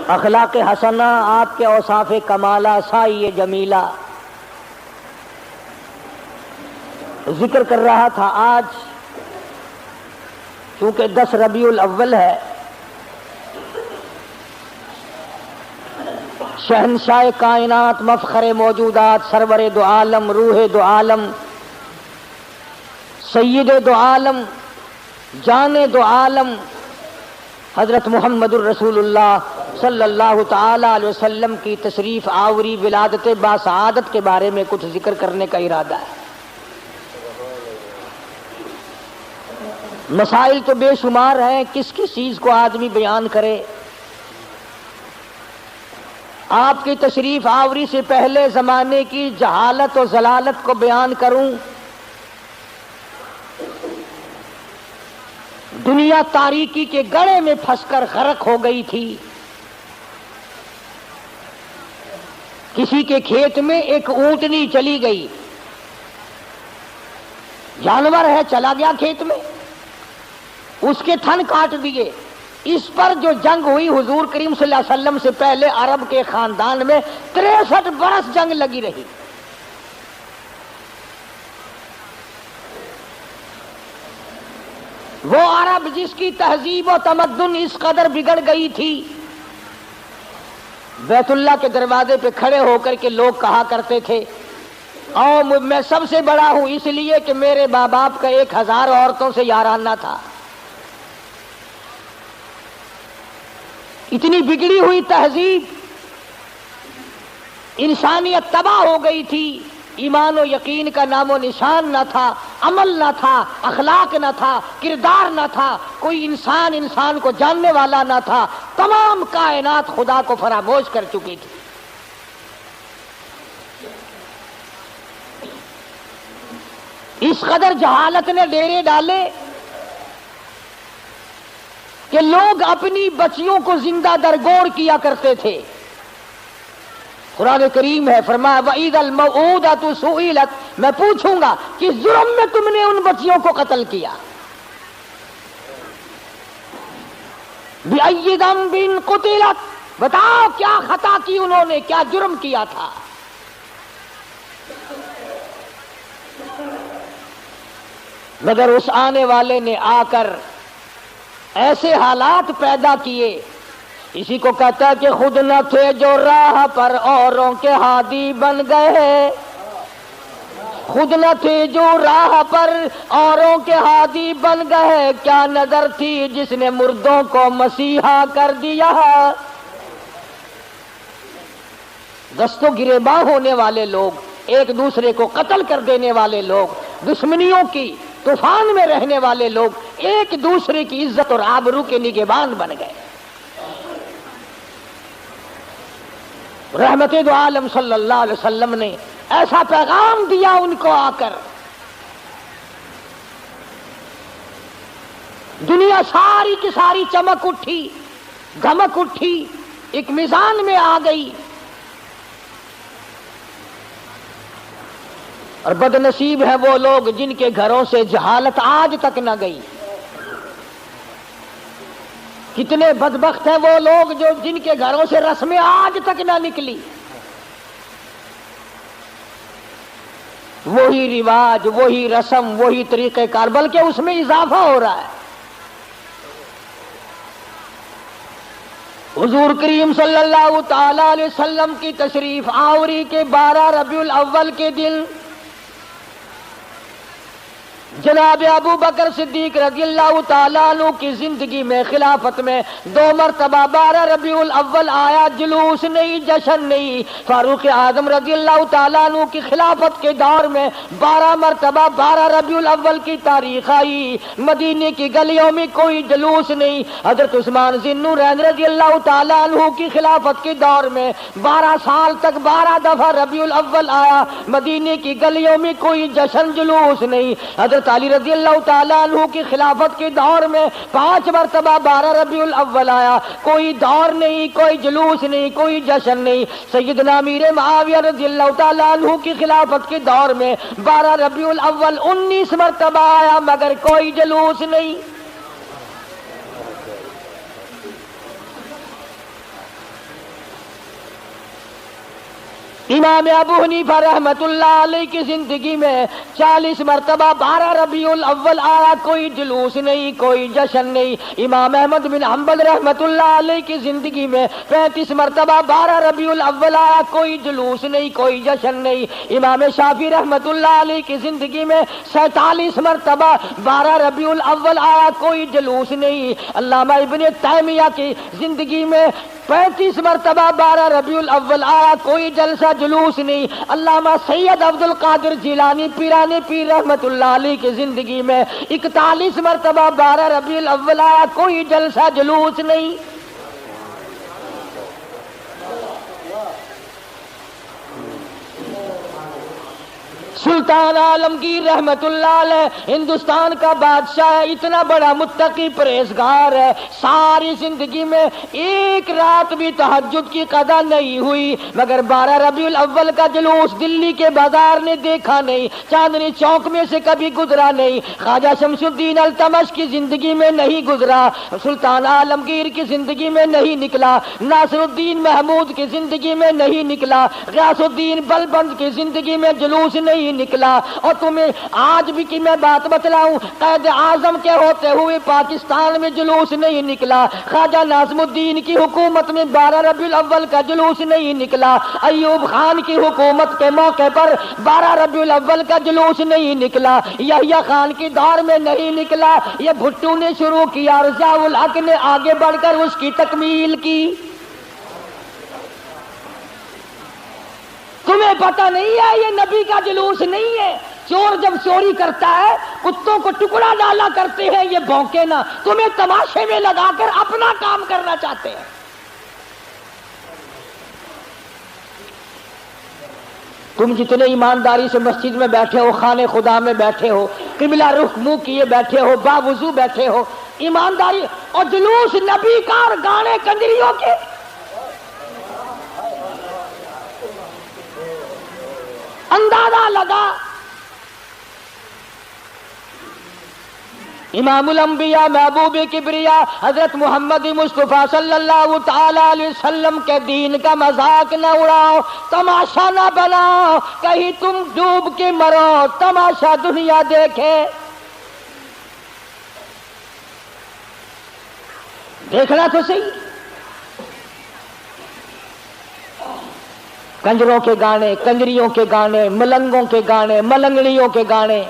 اخلاق حسنہ، آپ کے اوصاف کمالہ، سائی جمیلہ ذکر کر رہا تھا۔ آج چونکہ 10 ربیع الاول ہے، شہنشاہ کائنات، مفخر موجودات، سرور دو عالم، روح دو عالم، سید دو عالم، جان دو عالم، حضرت محمد الرسول اللہ صلی اللہ تعالی علیہ وسلم کی تشریف آوری، ولادت باسعادت کے بارے میں کچھ ذکر کرنے کا ارادہ ہے۔ مسائل تو بے شمار ہیں، کس کس چیز کو آدمی بیان کرے۔ آپ کی تشریف آوری سے پہلے زمانے کی جہالت و ضلالت کو بیان کروں۔ دنیا تاریکی کے گڑھے میں پھنس کر غرق ہو گئی تھی۔ کسی کے کھیت میں ایک اونٹنی چلی گئی، جانور ہے چلا گیا کھیت میں، اس کے تھن کاٹ دیے۔ اس پر جو جنگ ہوئی حضور کریم صلی اللہ علیہ وسلم سے پہلے عرب کے خاندان میں 63 برس جنگ لگی رہی۔ وہ عرب جس کی تہذیب و تمدن اس قدر بگڑ گئی تھی، بیت اللہ کے دروازے پہ کھڑے ہو کر کے لوگ کہا کرتے تھے اور میں سب سے بڑا ہوں اس لیے کہ میرے باپ باپ کا 1000 عورتوں سے یارانہ تھا۔ اتنی بگڑی ہوئی تہذیب، انسانیت تباہ ہو گئی تھی، ایمان و یقین کا نام و نشان نہ تھا، عمل نہ تھا، اخلاق نہ تھا، کردار نہ تھا، کوئی انسان کو جاننے والا نہ تھا، تمام کائنات خدا کو فراموش کر چکی تھی۔ اس قدر جہالت نے ڈیرے ڈالے کہ لوگ اپنی بچیوں کو زندہ درگور کیا کرتے تھے۔ قرآن کریم ہے، فرمایا وَإِذَا الْمَوْءُودَةُ سُئِلَتْ، میں پوچھوں گا کس جرم میں تم نے ان بچیوں کو قتل کیا۔ بِأَيِّ ذَنبٍ قُتِلَتْ، بتاؤ کیا خطا کی انہوں نے، کیا جرم کیا تھا۔ مگر اس آنے والے نے آ کر ایسے حالات پیدا کیے، اسی کو کہتا ہے کہ خود نہ تھے جو راہ پر اوروں کے ہادی بن گئے، خود نہ تھے جو راہ پر اوروں کے ہادی بن گئے، کیا نظر تھی جس نے مردوں کو مسیحا کر دیا۔ دست و گریباں ہونے والے لوگ، ایک دوسرے کو قتل کر دینے والے لوگ، دشمنیوں کی طوفان میں رہنے والے لوگ ایک دوسرے کی عزت اور آبرو کے نگہبان بن گئے۔ رحمت دو عالم صلی اللہ علیہ وسلم نے ایسا پیغام دیا ان کو آ کر، دنیا ساری کی ساری چمک اٹھی، دھمک اٹھی، ایک میزان میں آ گئی۔ اور بد نصیب ہیں وہ لوگ جن کے گھروں سے جہالت آج تک نہ گئی۔ کتنے بدبخت ہیں وہ لوگ جو جن کے گھروں سے رسمیں آج تک نہ نکلی۔ وہی رواج، وہی رسم، وہی طریقہ کار، بلکہ اس میں اضافہ ہو رہا ہے۔ حضور کریم صلی اللہ تعالی علیہ وسلم کی تشریف آوری کے 12 ربیع الاول کے دن جناب ابو بکر صدیق رضی اللہ تعالیٰ عنہ کی زندگی میں، خلافت میں 2 مرتبہ 12 ربیع الاول آیا، جلوس نہیں، جشن نہیں۔ فاروق اعظم رضی اللہ تعالیٰ عنہ کی خلافت کے دور میں 12 مرتبہ 12 ربیع الاول کی تاریخ آئی، مدینے کی گلیوں میں کوئی جلوس نہیں۔ حضرت عثمان ذی النورین رضی اللہ تعالیٰ عنہ کی خلافت کے دور میں 12 سال تک 12 دفعہ ربیع الاول آیا، مدینے کی گلیوں میں کوئی جشن جلوس نہیں۔ حضرت علی رضی اللہ تعالیٰ عنہ کی خلافت کے دور میں 5 مرتبہ 12 ربیع الاول آیا، کوئی دور نہیں، کوئی جلوس نہیں، کوئی جشن نہیں۔ سیدنا امیر معاویہ رضی اللہ تعالیٰ عنہ کی خلافت کے دور میں 12 ربیع الاول 19 مرتبہ آیا، مگر کوئی جلوس نہیں۔ امام ابو حنیفہ رحمت اللہ علیہ کی زندگی میں 40 مرتبہ 12 ربیع الاول آیا، کوئی جلوس نہیں، کوئی جشن نہیں۔ امام احمد بن حنبل رحمت اللہ علیہ کی زندگی میں 35 مرتبہ 12 ربیع الاول آیا، کوئی جلوس نہیں، کوئی جشن نہیں۔ امام شافعی رحمت اللہ علیہ کی زندگی میں 47 مرتبہ 12 ربیع الاول آیا، کوئی جلوس نہیں۔ علامہ ابن تیمیہ کی زندگی میں 35 مرتبہ 12 ربیع الاول آیا، کوئی جلسہ جلوس نہیں۔ علامہ سید عبد القادر جیلانی پیرانی پیر رحمت اللہ علیہ کی زندگی میں 41 مرتبہ 12 ربیع الاول آیا، کوئی جلسہ جلوس نہیں۔ سلطان عالمگیر رحمت اللہ علیہ ہندوستان کا بادشاہ ہے، اتنا بڑا متقی پرہیزگار ہے، ساری زندگی میں ایک رات بھی تہجد کی قضا نہیں ہوئی، مگر 12 ربیع الاول کا جلوس دلی کے بازار نے دیکھا نہیں، چاندنی چوک میں سے کبھی گزرا نہیں، خواجہ شمس الدین التمش کی زندگی میں نہیں گزرا، سلطان عالمگیر کی زندگی میں نہیں نکلا، ناصر الدین محمود کی زندگی میں نہیں نکلا، غیاث الدین بلبند کی زندگی میں جلوس نہیں نکلا۔ اور تمہیں آج بھی کہ میں بات بتلاؤں، قائد اعظم کے ہوتے ہوئے پاکستان میں جلوس نہیں نکلا، خواجہ ناظم الدین کی حکومت میں 12 ربیع الاول کا جلوس نہیں نکلا، ایوب خان کی حکومت کے موقع پر 12 ربیع الاول کا جلوس نہیں نکلا، یحییٰ خان کی دور میں نہیں نکلا، یہ بھٹو نے شروع کیا اور ضیاء الحق نے آگے بڑھ کر اس کی تکمیل کی۔ تمہیں پتہ نہیں ہے یہ نبی کا جلوس نہیں ہے۔ چور جب چوری کرتا ہے کتوں کو ٹکڑا ڈالا کرتے ہیں، یہ بھونکے نہ، تمہیں تماشے میں لگا کر اپنا کام کرنا چاہتے ہیں۔ تم جتنے ایمانداری سے مسجد میں بیٹھے ہو، خانے خدا میں بیٹھے ہو، قبلہ رخ منہ کیے بیٹھے ہو، باوضو بیٹھے ہو، ایمانداری، اور جلوس نبی کا اور گانے کنجریوں کے، اندازہ لگا۔ امام الانبیاء محبوب کبریا حضرت محمد مصطفیٰ صلی اللہ تعالی علیہ وسلم کے دین کا مذاق نہ اڑاؤ، تماشا نہ بناؤ، کہیں تم ڈوب کے مرو، تماشا دنیا دیکھے۔ دیکھنا تو صحیح، کنجروں کے گانے، کنجریوں کے گانے، ملنگوں کے گانے، ملنگڑیوں کے گانے،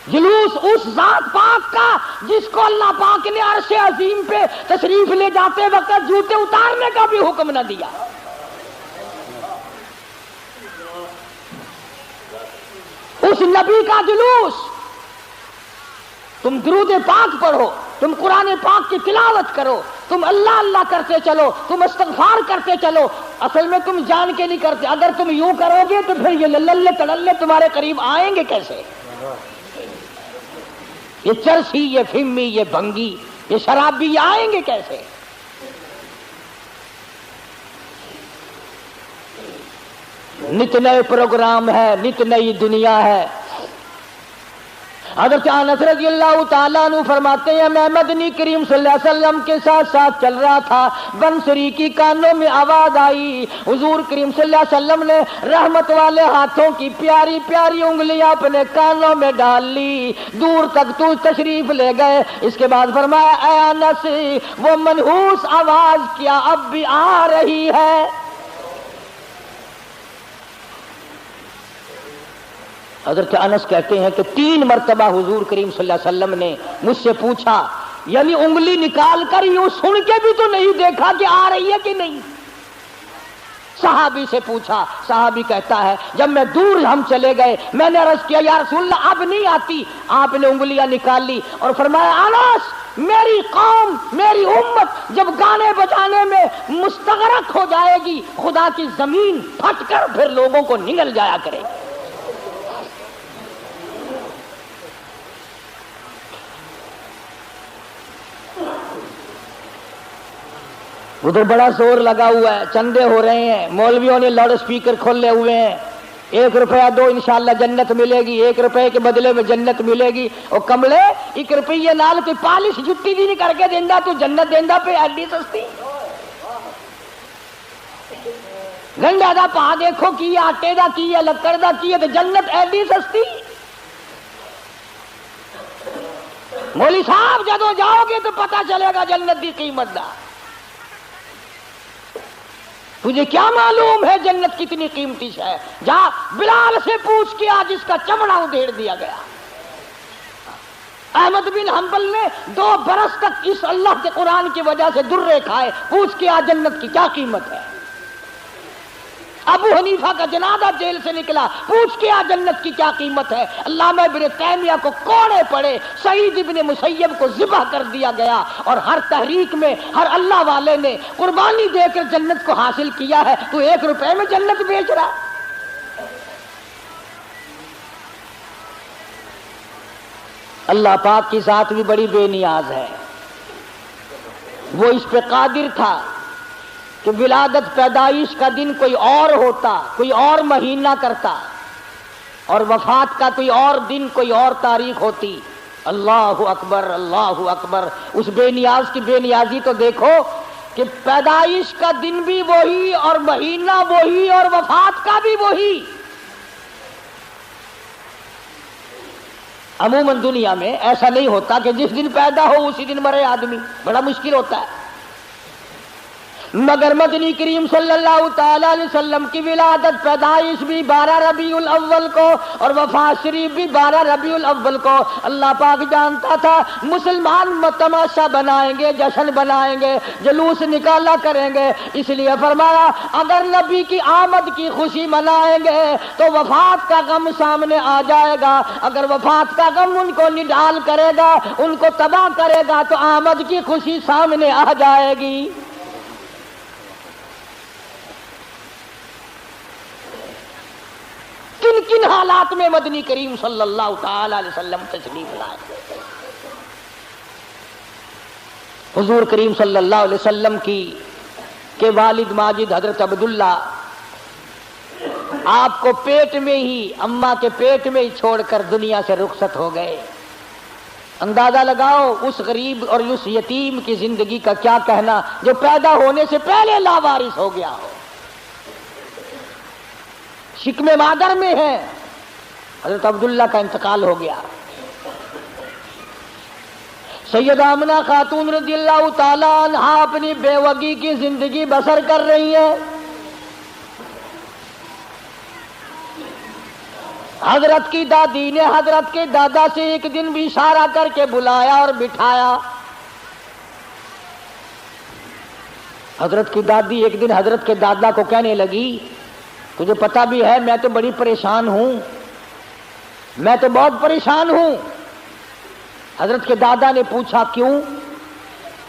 جلوس اس ذات پاک کا جس کو اللہ پاک نے عرش عظیم پہ تشریف لے جاتے وقت جوتے اتارنے کا بھی حکم نہ دیا۔ اس نبی کا جلوس، تم درود پاک پڑھو، تم قرآن پاک کی تلاوت کرو، تم اللہ اللہ کرتے چلو، تم استغفار کرتے چلو، اصل میں تم جان کے نہیں کرتے۔ اگر تم یوں کرو گے تو پھر یہ للے تڑلے تمہارے قریب آئیں گے کیسے؟ یہ چرسی، یہ فمی، یہ بھنگی، یہ شرابی، یہ آئیں گے کیسے؟ نت نئے پروگرام ہے، نت نئی دنیا ہے۔ حضرت انس رضی اللہ تعالیٰ عنہ فرماتے ہیں میں مدنی کریم صلی اللہ علیہ وسلم کے ساتھ ساتھ چل رہا تھا، بنسری کی کانوں میں آواز آئی، حضور کریم صلی اللہ علیہ وسلم نے رحمت والے ہاتھوں کی پیاری پیاری انگلیاں اپنے کانوں میں ڈال لی، دور تک تو تشریف لے گئے۔ اس کے بعد فرمایا اے انس، وہ منحوس آواز کیا اب بھی آ رہی ہے؟ حضرت انس کہتے ہیں کہ 3 مرتبہ حضور کریم صلی اللہ علیہ وسلم نے مجھ سے پوچھا، یعنی انگلی نکال کر یوں سن کے بھی تو نہیں دیکھا کہ آ رہی ہے کہ نہیں۔ صحابی سے پوچھا، صحابی کہتا ہے جب میں دور ہم چلے گئے میں نے عرض کیا یا رسول اللہ اب نہیں آتی، آپ نے انگلیاں نکال لی اور فرمایا انس، میری قوم، میری امت جب گانے بجانے میں مستغرق ہو جائے گی، خدا کی زمین پھٹ کر پھر لوگوں کو نگل جایا کرے گی۔ ادھر بڑا زور لگا ہوا ہے، چندے ہو رہے ہیں، مولویوں نے لاؤڈ اسپیکر کھولے ہوئے ہیں، 1 روپیہ دو انشاءاللہ جنت ملے گی، 1 روپے کے بدلے میں جنت ملے گی۔ اور کملے 1 روپیے نال کوئی پالش جتی بھی نہیں کر کے دینا تو جنت دینا پہ ایڈی سستی۔ گنڈا دا پا دیکھو کی آٹے دا کی ہے لکڑ دا کی ہے تو جنت ایڈی سستی. مولی صاحب جدو جاؤ گے تو پتا چلے گا جنت دی قیمت دا. تجھے کیا معلوم ہے جنت کتنی قیمتی ہے؟ جا بلال سے پوچھ کے آج اس کا چمڑا ادھیڑ دیا گیا. احمد بن حنبل نے 2 برس تک اس اللہ کے قرآن کی وجہ سے درے کھائے. پوچھ کے آج جنت کی کیا قیمت ہے. ابو حنیفہ کا جنازہ جیل سے نکلا. پوچھ کے آج جنت کی کیا قیمت ہے. علامہ ابن تیمیہ کو کوڑے پڑے. سعید ابن مسیب کو ذبح کر دیا گیا. اور ہر تحریک میں ہر اللہ والے نے قربانی دے کر جنت کو حاصل کیا ہے. تو 1 روپے میں جنت بیچ رہا. اللہ پاک کی ذات بھی بڑی بے نیاز ہے. وہ اس پہ قادر تھا کہ ولادت پیدائش کا دن کوئی اور ہوتا, کوئی اور مہینہ کرتا, اور وفات کا کوئی اور دن, کوئی اور تاریخ ہوتی. اللہ اکبر اللہ اکبر. اس بے نیاز کی بے نیازی تو دیکھو کہ پیدائش کا دن بھی وہی اور مہینہ وہی اور وفات کا بھی وہی. عموماً دنیا میں ایسا نہیں ہوتا کہ جس دن پیدا ہو اسی دن مرے آدمی. بڑا مشکل ہوتا ہے. مگر مدنی کریم صلی اللہ تعالی علیہ وسلم کی ولادت پیدائش بھی 12 ربیع الاول کو اور وفات شریف بھی 12 ربیع الاول کو. اللہ پاک جانتا تھا مسلمان تماشا بنائیں گے, جشن بنائیں گے, جلوس نکالا کریں گے. اس لیے فرمایا اگر نبی کی آمد کی خوشی منائیں گے تو وفات کا غم سامنے آ جائے گا. اگر وفات کا غم ان کو نڈال کرے گا, ان کو تباہ کرے گا, تو آمد کی خوشی سامنے آ جائے گی. کن کن حالات میں مدنی کریم صلی اللہ تعالی علیہ وسلم تشریف لائے. حضور کریم صلی اللہ علیہ وسلم کے والد ماجد حضرت عبداللہ آپ کو پیٹ میں ہی, اماں کے پیٹ میں ہی چھوڑ کر دنیا سے رخصت ہو گئے. اندازہ لگاؤ اس غریب اور اس یتیم کی زندگی کا کیا کہنا جو پیدا ہونے سے پہلے لاوارث ہو گیا ہو. شکم مادر میں ہے. حضرت عبداللہ کا انتقال ہو گیا. سیدہ آمنہ خاتون رضی اللہ تعالی عنہ اپنی بیوگی کی زندگی بسر کر رہی ہے. حضرت کی دادی نے حضرت کے دادا سے ایک دن بھی اشارہ کر کے بلایا اور بٹھایا. حضرت کی دادی ایک دن حضرت کے دادا کو کہنے لگی تجھے پتا بھی ہے میں تو بڑی پریشان ہوں, میں تو بہت پریشان ہوں. حضرت کے دادا نے پوچھا کیوں؟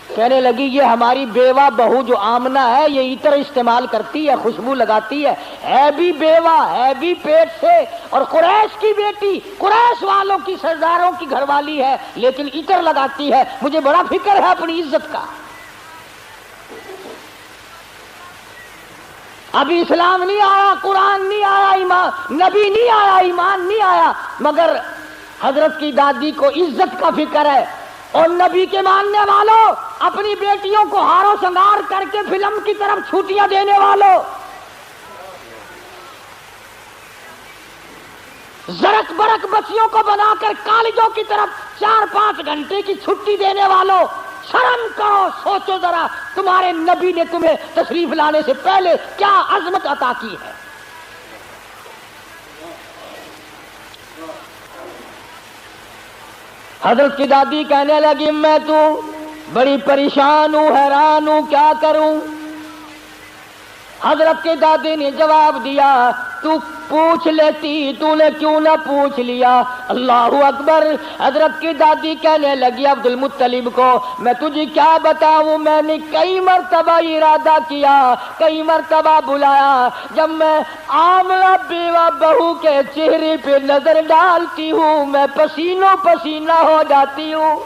کہنے لگی یہ ہماری بیوہ بہو جو آمنہ ہے یہ عطر استعمال کرتی ہے, خوشبو لگاتی ہے بھی بیوہ, ہے بھی پیٹ سے, اور قریش کی بیٹی, قریش والوں کی سرداروں کی گھر والی ہے, لیکن عطر لگاتی ہے. مجھے بڑا فکر ہے اپنی عزت کا. ابھی اسلام نہیں آیا, قرآن نہیں آیا, ایمان نبی نہیں آیا, ایمان نہیں آیا, مگر حضرت کی دادی کو عزت کا فکر ہے. اور نبی کے ماننے والوں, اپنی بیٹیوں کو ہارو سنگار کر کے فلم کی طرف چھٹیاں دینے والوں, زرک برک بچیوں کو بنا کر کالجوں کی طرف 4-5 گھنٹے کی چھٹی دینے والوں, شرم کرو, سوچو ذرا تمہارے نبی نے تمہیں تشریف لانے سے پہلے کیا عظمت عطا کی ہے. حضرت کی دادی کہنے لگی میں تو بڑی پریشان ہوں, حیران ہوں, کیا کروں. حضرت کے دادی نے جواب دیا تو پوچھ لیتی, تو نے کیوں نہ پوچھ لیا. اللہ اکبر. حضرت کی دادی کہنے لگی عبد المطلب کو میں تجھے کیا بتاؤں, میں نے کئی مرتبہ ارادہ کیا, کئی مرتبہ بلایا, جب میں آمنہ بیوہ بہو کے چہرے پہ نظر ڈالتی ہوں میں پسینوں پسینہ ہو جاتی ہوں.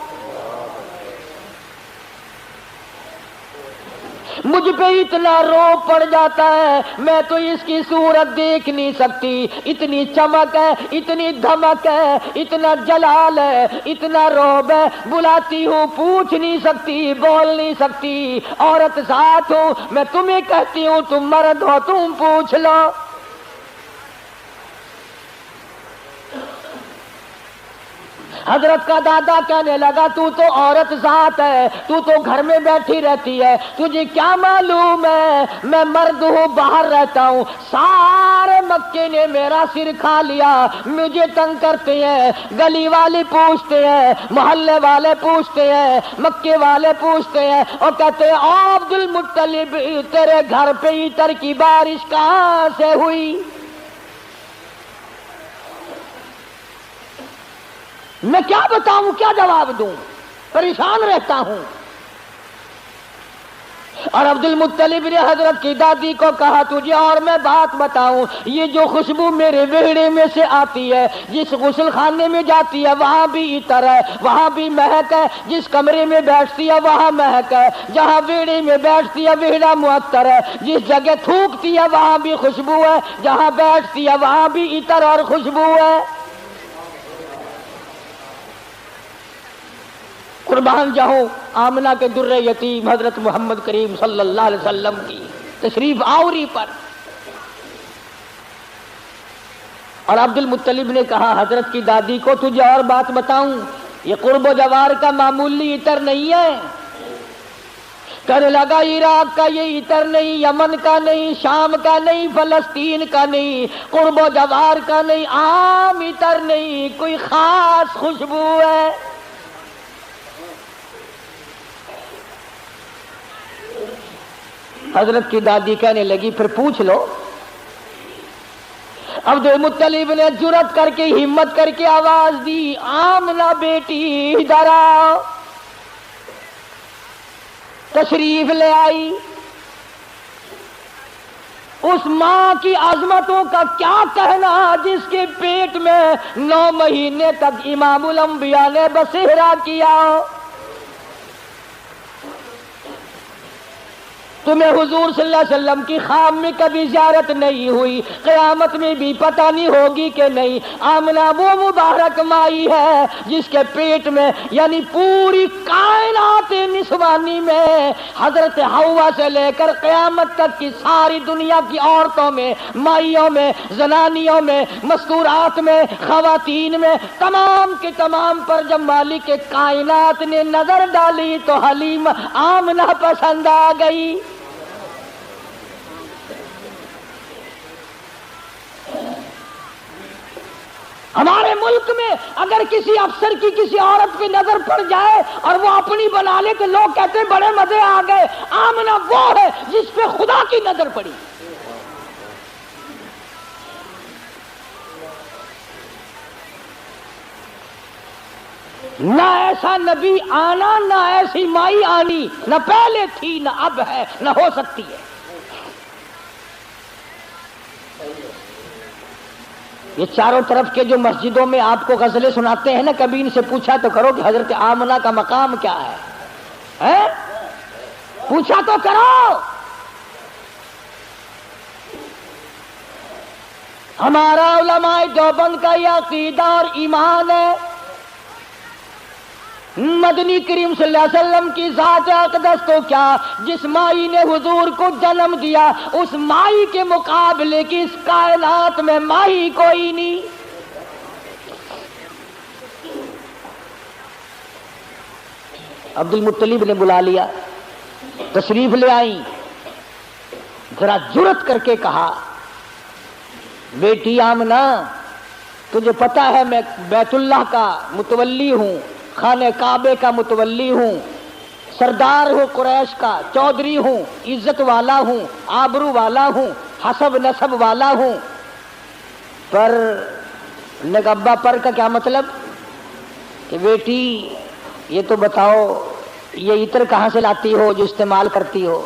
مجھ پہ اتنا روب پڑ جاتا ہے، میں تو اس کی صورت دیکھ نہیں سکتی، اتنی چمک ہے، اتنی دھمک ہے، اتنا جلال ہے، اتنا روب ہے، بلاتی ہوں پوچھ نہیں سکتی، بول نہیں سکتی، عورت ساتھ ہوں، میں تمہیں کہتی ہوں تم مرد ہو، تم پوچھ لو۔ حضرت کا دادا کہنے لگا تو عورت ذات ہے، تو گھر میں بیٹھی رہتی ہے، تجھے کیا معلوم ہے میں مرد ہوں، باہر رہتا ہوں، سارے مکے نے میرا سر کھا لیا، مجھے تنگ کرتے ہیں، گلی والے پوچھتے ہیں، محلے والے پوچھتے ہیں، مکے والے پوچھتے ہیں اور کہتے ہیں عبد المطلب تیرے گھر پہ عطر کی بارش کہاں سے ہوئی؟ میں کیا بتاؤں، کیا جواب دوں، پریشان رہتا ہوں۔ اور عبد المطلب نے حضرت کی دادی کو کہا تجھے اور میں بات بتاؤں، یہ جو خوشبو میرے ویڑے میں سے آتی ہے، جس غسل خانے میں جاتی ہے وہاں بھی عطر ہے، وہاں بھی مہک ہے، جس کمرے میں بیٹھتی ہے وہاں مہک ہے، جہاں ویڑے میں بیٹھتی ہے ویڑا معطر ہے، جس جگہ تھوکتی ہے وہاں بھی خوشبو ہے، جہاں بیٹھتی ہے وہاں بھی عطر اور خوشبو ہے۔ قربان جاؤں آمنہ کے در یتیم حضرت محمد کریم صلی اللہ علیہ وسلم کی تشریف آوری پر۔ اور عبد المطلب نے کہا حضرت کی دادی کو تجھے اور بات بتاؤں، یہ قرب و جوار کا معمولی عطر نہیں ہے۔ کہنے لگا عراق کا یہ عطر نہیں، یمن کا نہیں، شام کا نہیں، فلسطین کا نہیں، قرب و جوار کا نہیں، عام عطر نہیں، کوئی خاص خوشبو ہے۔ حضرت کی دادی کہنے لگی پھر پوچھ لو۔ عبد المطلب نے جرأت کر کے ہمت کر کے آواز دی آمنہ بیٹی ادھر آؤ۔ تشریف لے آئی۔ اس ماں کی عظمتوں کا کیا کہنا جس کے پیٹ میں 9 مہینے تک امام الانبیاء نے بسیرا کیا۔ تمہیں حضور صلی اللہ علیہ وسلم کی خام میں کبھی زیارت نہیں ہوئی، قیامت میں بھی پتہ نہیں ہوگی کہ نہیں۔ آمنہ وہ مبارک مائی ہے جس کے پیٹ میں یعنی پوری کائنات نسوانی میں حضرت حوا سے لے کر قیامت تک کی ساری دنیا کی عورتوں میں، مائیوں میں، زنانیوں میں، مستورات میں، خواتین میں، تمام کے تمام پر جب مالک کائنات نے نظر ڈالی تو حلیم آمنہ پسند آ گئی۔ ہمارے ملک میں اگر کسی افسر کی کسی عورت پہ نظر پڑ جائے اور وہ اپنی بنا لے تو لوگ کہتے ہیں بڑے مزے آ گئے۔ آمنہ وہ ہے جس پہ خدا کی نظر پڑی۔ نہ ایسا نبی آنا، نہ ایسی مائی آنی، نہ پہلے تھی نہ اب ہے نہ ہو سکتی ہے۔ یہ چاروں طرف کے جو مسجدوں میں آپ کو غزلیں سناتے ہیں نا، کبھی ان سے پوچھا تو کرو کہ حضرت آمنہ کا مقام کیا ہے؟ پوچھا تو کرو۔ ہمارا علماء دیوبند کا یہ عقیدہ اور ایمان ہے، مدنی کریم صلی اللہ علیہ وسلم کی ذات اقدس تو کیا، جس مائی نے حضور کو جنم دیا اس مائی کے مقابلے کی اس کائنات میں مائی کوئی نہیں۔ عبد المطلب نے بلا لیا، تشریف لے آئی، ذرا جرأت کر کے کہا بیٹی آمنہ تجھے پتا ہے میں بیت اللہ کا متولی ہوں، خانہ کعبے کا متولی ہوں، سردار ہوں قریش کا، چودھری ہوں، عزت والا ہوں، آبرو والا ہوں، حسب نسب والا ہوں، پر نگبا پر کا کیا مطلب کہ بیٹی یہ تو بتاؤ یہ عطر کہاں سے لاتی ہو جو استعمال کرتی ہو؟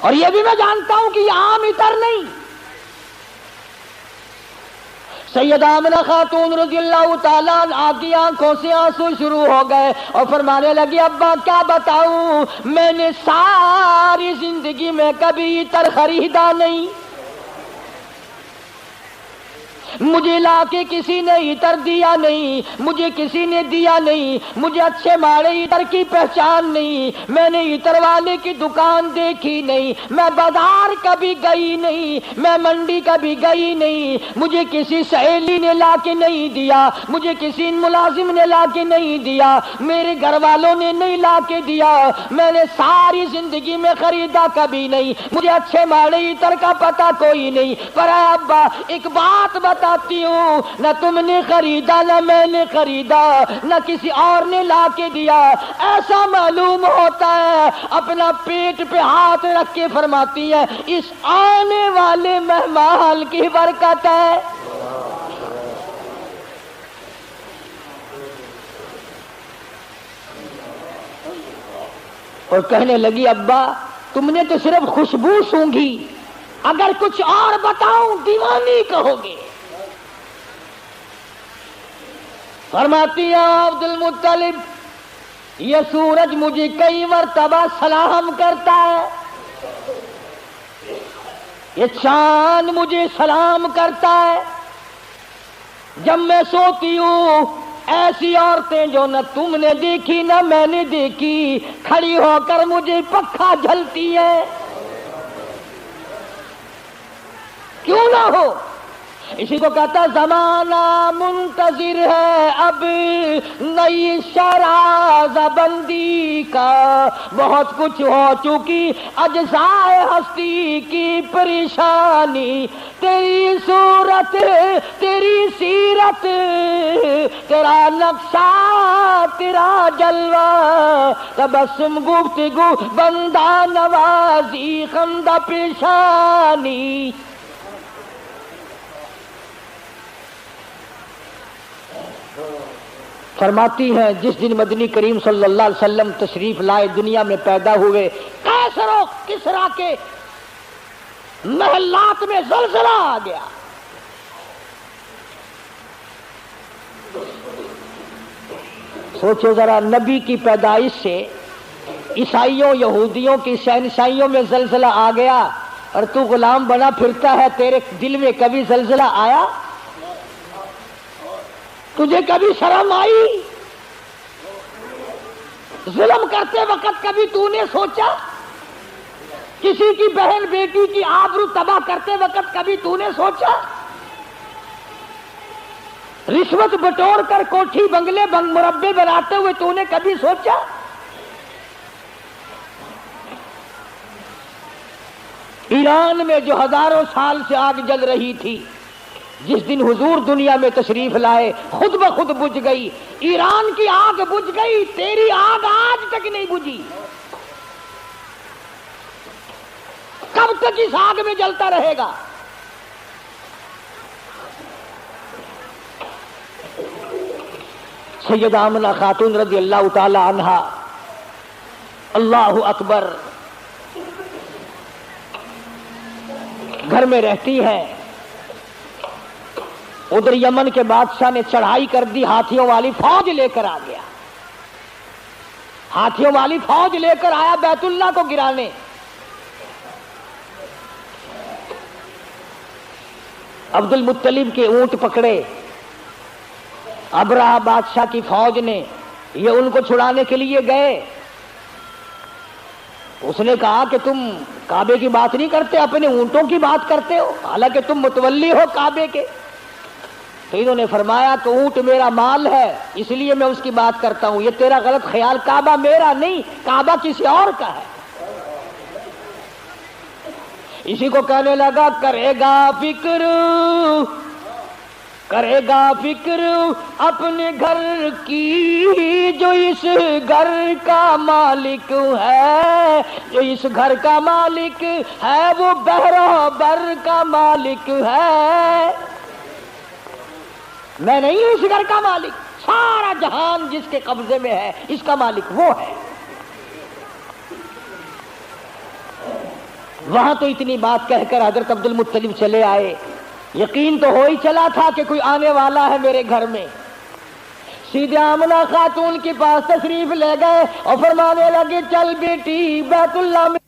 اور یہ بھی میں جانتا ہوں کہ یہ عام عطر نہیں، سیدہ آمنہ خاتون رضی اللہ تعالیٰ عنہا کی آنکھوں سے آنسو شروع ہو گئے اور فرمانے لگی ابا کیا بتاؤں، میں نے ساری زندگی میں کبھی عطر خریدا نہیں، مجھے لا کے کسی نے عطر دیا نہیں، مجھے کسی نے دیا نہیں، مجھے اچھے ماڑے عطر کی پہچان نہیں، میں نے عطر والے کی دکان دیکھی نہیں، میں بازار کبھی گئی نہیں، میں منڈی کبھی گئی نہیں، مجھے کسی سہیلی نے لا کے نہیں دیا، مجھے کسی ملازم نے لا کے نہیں دیا، میرے گھر والوں نے نہیں لا کے دیا، میں نے ساری زندگی میں خریدا کبھی نہیں، مجھے اچھے ماڑے عطر کا پتہ کوئی نہیں، پر اے ابا ایک بات بتاتی ہوں، نہ تم نے خریدا نہ میں نے خریدا نہ کسی اور نے لا کے دیا، ایسا معلوم ہوتا ہے اپنا پیٹ پہ ہاتھ رکھ کے فرماتی ہے اس آنے والے مہمان کی برکت ہے۔ اور کہنے لگی ابا تم نے تو صرف خوشبو سونگھی، اگر کچھ اور بتاؤں دیوانی کہو گے۔ فرماتی ہے عبد المطلب یہ سورج مجھے کئی مرتبہ سلام کرتا ہے، یہ چاند مجھے سلام کرتا ہے، جب میں سوتی ہوں ایسی عورتیں جو نہ تم نے دیکھی نہ میں نے دیکھی کھڑی ہو کر مجھے پکھا جھلتی ہے، کیوں نہ ہو؟ اسی کو کہتا زمانہ منتظر ہے اب نئی شراز بندی کا، بہت کچھ ہو چکی اجزائے ہستی کی پریشانی، تیری صورت تیری سیرت تیرا نقشہ تیرا جلوہ، تبسم گفتگو بندہ نوازی خندہ پیشانی۔ فرماتی ہیں جس دن مدنی کریم صلی اللہ علیہ وسلم تشریف لائے دنیا میں پیدا ہوئے، قیصر و کسریٰ کے محلات میں زلزلہ آ گیا، سوچو ذرا نبی کی پیدائش سے عیسائیوں یہودیوں کی شہنشائیوں میں زلزلہ آ گیا اور تو غلام بنا پھرتا ہے، تیرے دل میں کبھی زلزلہ آیا؟ تجھے کبھی شرم آئی؟ ظلم کرتے وقت کبھی تو نے سوچا؟ کسی کی بہن بیٹی کی آبرو تباہ کرتے وقت کبھی تو نے سوچا؟ رشوت بٹور کر کوٹھی بنگلے مربے بناتے ہوئے تو نے کبھی سوچا؟ ایران میں جو ہزاروں سال سے آگ جل رہی تھی، جس دن حضور دنیا میں تشریف لائے خود بخود بجھ گئی، ایران کی آگ بجھ گئی، تیری آگ آج تک نہیں بجھی، کب تک اس آگ میں جلتا رہے گا؟ سیدہ آمنہ خاتون رضی اللہ تعالی عنہا اللہ اکبر گھر میں رہتی ہے، ادھر یمن کے بادشاہ نے چڑھائی کر دی، ہاتھیوں والی فوج لے کر آ گیا، ہاتھیوں والی فوج لے کر آیا بیت اللہ کو گرانے۔ عبد المطلب کے اونٹ پکڑے ابرہہ بادشاہ کی فوج نے، یہ ان کو چھڑانے کے لیے گئے، اس نے کہا کہ تم کعبے کی بات نہیں کرتے، اپنے اونٹوں کی بات کرتے ہو، حالانکہ تم متولی ہو کعبے کے۔ تو انہوں نے فرمایا کہ اونٹ میرا مال ہے اس لیے میں اس کی بات کرتا ہوں، یہ تیرا غلط خیال، کعبہ میرا نہیں، کعبہ کسی اور کا ہے۔ اسی کو کہنے لگا کرے گا فکر اپنے گھر کی جو اس گھر کا مالک ہے، جو اس گھر کا مالک ہے وہ بحر بر کا مالک ہے، میں نہیں ہوں اس گھر کا مالک، سارا جہان جس کے قبضے میں ہے اس کا مالک وہ ہے۔ وہاں تو اتنی بات کہہ کر حضرت عبد المطلب چلے آئے، یقین تو ہو ہی چلا تھا کہ کوئی آنے والا ہے میرے گھر میں. سیدھے آمنہ خاتون کے پاس تشریف لے گئے اور فرمانے لگے چل بیٹی بیت اللہ میں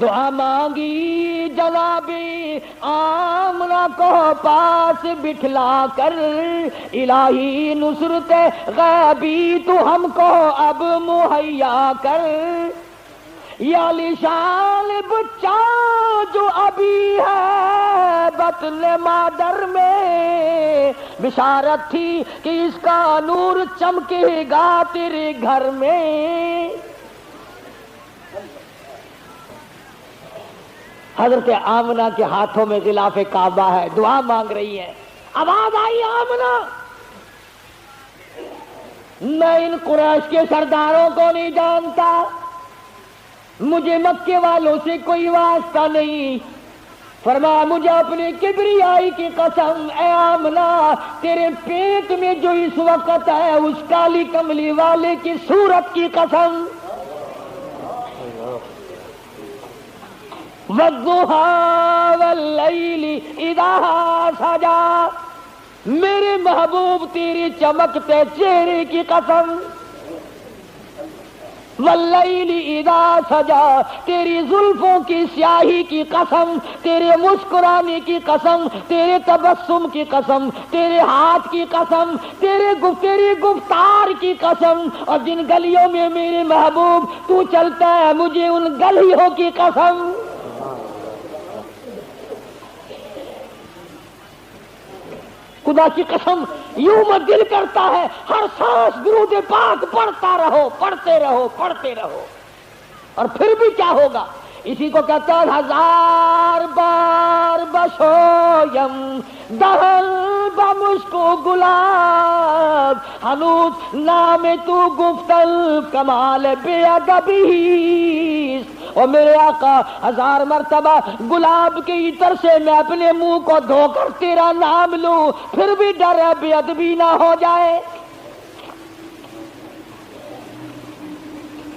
دعا مانگی. جنابی آمنہ کو پاس بٹھلا کر الہی نصرت غیبی تو ہم کو اب مہیا کر. یا لشان بچہ جو ابھی ہے بطن مادر میں بشارت تھی کہ اس کا نور چمکے گا تیرے گھر میں. حضرت آمنہ کے ہاتھوں میں غلاف کعبہ ہے, دعا مانگ رہی ہے. آواز آئی آمنہ, میں ان قریش کے سرداروں کو نہیں جانتا, مجھے مکے والوں سے کوئی واسطہ نہیں. فرمایا مجھے اپنی کبریائی کی قسم اے آمنہ تیرے پیٹ میں جو اس وقت ہے اس کالی کملی والے کی صورت کی قسم. والضحى واللیل اذا سجا, میرے محبوب تیری چمکتے چہرے کی قسم. واللیل اذا سجا, تیری زلفوں کی سیاہی کی قسم, تیرے مسکرانے کی قسم, تیرے تبسم کی قسم, تیرے ہاتھ کی قسم, تیری گفتار کی قسم, اور جن گلیوں میں میرے محبوب تو چلتا ہے مجھے ان گلیوں کی قسم. خدا کی قسم یوں میں دل کرتا ہے ہر سانس درود پاک پڑھتا رہو, پڑھتے رہو, پڑھتے رہو. اور پھر بھی کیا ہوگا؟ اسی کو کہتا ہے ہزار بار بشویم دہل بمشکو گلاب ہنوز نام تو گفتل کمال بے ادبی. اور میرے آقا ہزار مرتبہ گلاب کے عطر سے میں اپنے منہ کو دھو کر تیرا نام لوں, پھر بھی ڈر ہے بے ادبی نہ ہو جائے.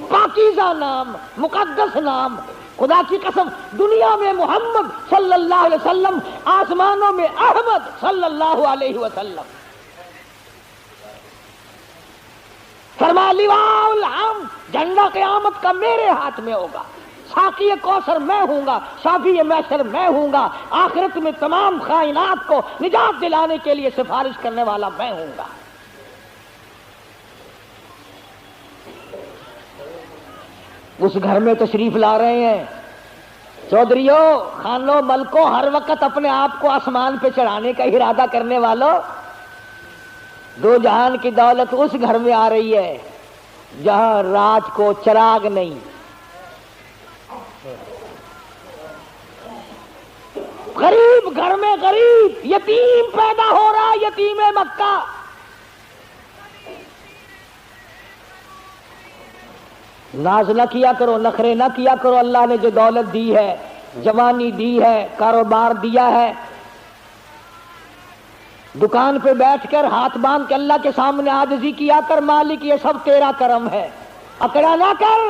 پاکیزہ نام, مقدس نام. خدا کی قسم دنیا میں محمد صلی اللہ علیہ وسلم, آسمانوں میں احمد صلی اللہ علیہ وسلم. فرمایا لواء الحمد, جھنڈا قیامت کا میرے ہاتھ میں ہوگا, ساقی کوثر میں ہوں گا, شافی محشر میں ہوں گا, آخرت میں تمام کائنات کو نجات دلانے کے لیے سفارش کرنے والا میں ہوں گا. اس گھر میں تشریف لا رہے ہیں چودھریوں, خانوں, ملکوں, ہر وقت اپنے آپ کو آسمان پہ چڑھانے کا ارادہ کرنے والوں, دو جہان کی دولت اس گھر میں آ رہی ہے جہاں رات کو چراغ نہیں. غریب گھر میں غریب یتیم پیدا ہو رہا, یتیم مکہ. ناز نہ کیا کرو, نخرے نہ کیا کرو. اللہ نے جو دولت دی ہے, جوانی دی ہے, کاروبار دیا ہے, دکان پہ بیٹھ کر ہاتھ باندھ کے اللہ کے سامنے عاجزی کیا کر, مالک یہ سب تیرا کرم ہے, اکڑا نہ کر.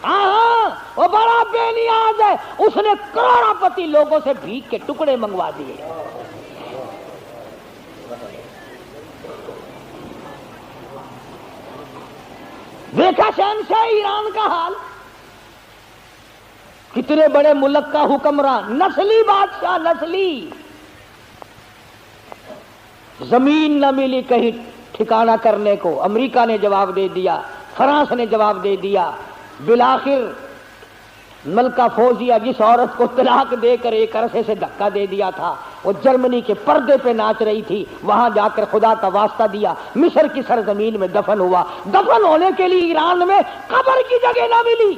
ہاں وہ بڑا بے نیاز ہے, اس نے کروڑا پتی لوگوں سے بھیک کے ٹکڑے منگوا دیے. دیکھا شہنشاہ ایران کا حال, کتنے بڑے ملک کا حکمران, نسلی بادشاہ, نسلی. زمین نہ ملی کہیں ٹھکانہ کرنے کو, امریکہ نے جواب دے دیا, فرانس نے جواب دے دیا. بالآخر ملکہ فوزیہ جس عورت کو طلاق دے کر ایک عرصے سے دھکا دے دیا تھا, وہ جرمنی کے پردے پہ ناچ رہی تھی, وہاں جا کر خدا کا واسطہ دیا, مصر کی سرزمین میں دفن ہوا. دفن ہونے کے لیے ایران میں قبر کی جگہ نہ ملی.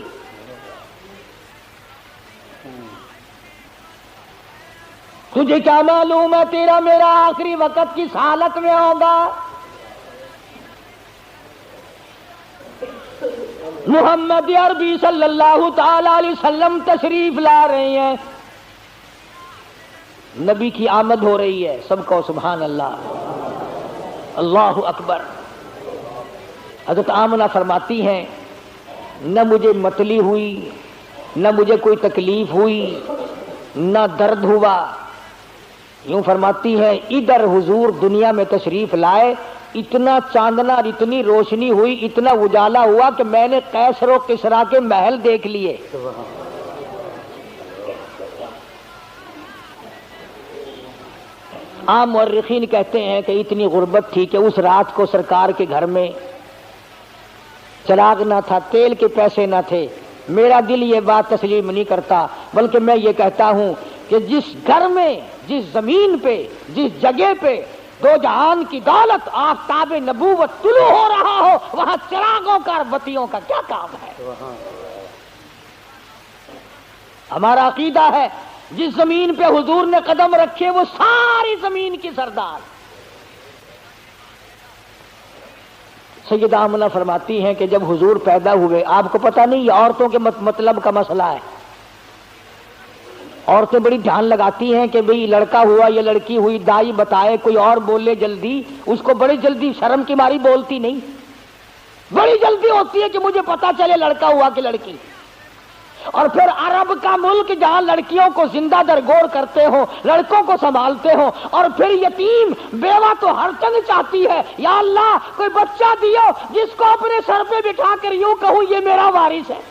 تجھے کیا معلوم ہے تیرا میرا آخری وقت کس حالت میں ہوگا؟ محمد عربی صلی اللہ تعالی علیہ وسلم تشریف لا رہے ہیں, نبی کی آمد ہو رہی ہے. سب کو سبحان اللہ, اللہ اکبر. حضرت آمنہ فرماتی ہیں نہ مجھے متلی ہوئی, نہ مجھے کوئی تکلیف ہوئی, نہ درد ہوا. یوں فرماتی ہے ادھر حضور دنیا میں تشریف لائے، اتنا چاندنا اور اتنی روشنی ہوئی، اتنا اجالا ہوا کہ میں نے قیصر و کسریٰ کے محل دیکھ لیے۔ عام مورخین کہتے ہیں کہ اتنی غربت تھی کہ اس رات کو سرکار کے گھر میں چراغ نہ تھا، تیل کے پیسے نہ تھے۔ میرا دل یہ بات تسلیم نہیں کرتا، بلکہ میں یہ کہتا ہوں کہ جس گھر میں، جس زمین پہ، جس جگہ پہ دو جہان کی دولت آفتاب نبوت طلوع ہو رہا ہو، وہاں چراغوں کا اور بتیوں کا کیا کام ہے؟ ہمارا عقیدہ ہے جس زمین پہ حضور نے قدم رکھے وہ ساری زمین کی سردار۔ سیدہ آمنہ فرماتی ہیں کہ جب حضور پیدا ہوئے، آپ کو پتہ نہیں یہ عورتوں کے مطلب کا مسئلہ ہے، عورتیں بڑی دھیان لگاتی ہیں کہ بھئی لڑکا ہوا یا لڑکی ہوئی، دائی بتائے، کوئی اور بولے جلدی، اس کو بڑی جلدی شرم کی ماری بولتی نہیں، بڑی جلدی ہوتی ہے کہ مجھے پتا چلے لڑکا ہوا کہ لڑکی۔ اور پھر عرب کا ملک جہاں لڑکیوں کو زندہ درگور کرتے ہو، لڑکوں کو سنبھالتے ہو، اور پھر یتیم بیوہ تو ہر چنگ چاہتی ہے، یا اللہ کوئی بچہ دیو جس کو اپنے سر پہ بٹھا کر یوں کہوں یہ میرا وارث ہے۔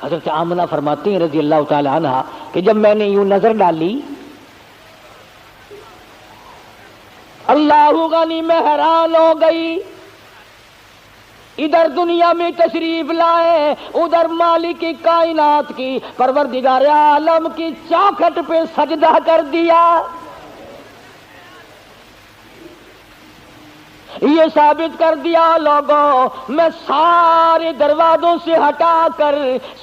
حضرت آمنہ فرماتی ہیں رضی اللہ تعالی عنہا کہ جب میں نے یوں نظر ڈالی، اللہ غنی میں حیران ہو گئی، ادھر دنیا میں تشریف لائے، ادھر مالک کی کائنات کی پروردگار عالم کی چوکھٹ پہ سجدہ کر دیا۔ یہ ثابت کر دیا لوگوں میں سارے دروازوں سے ہٹا کر،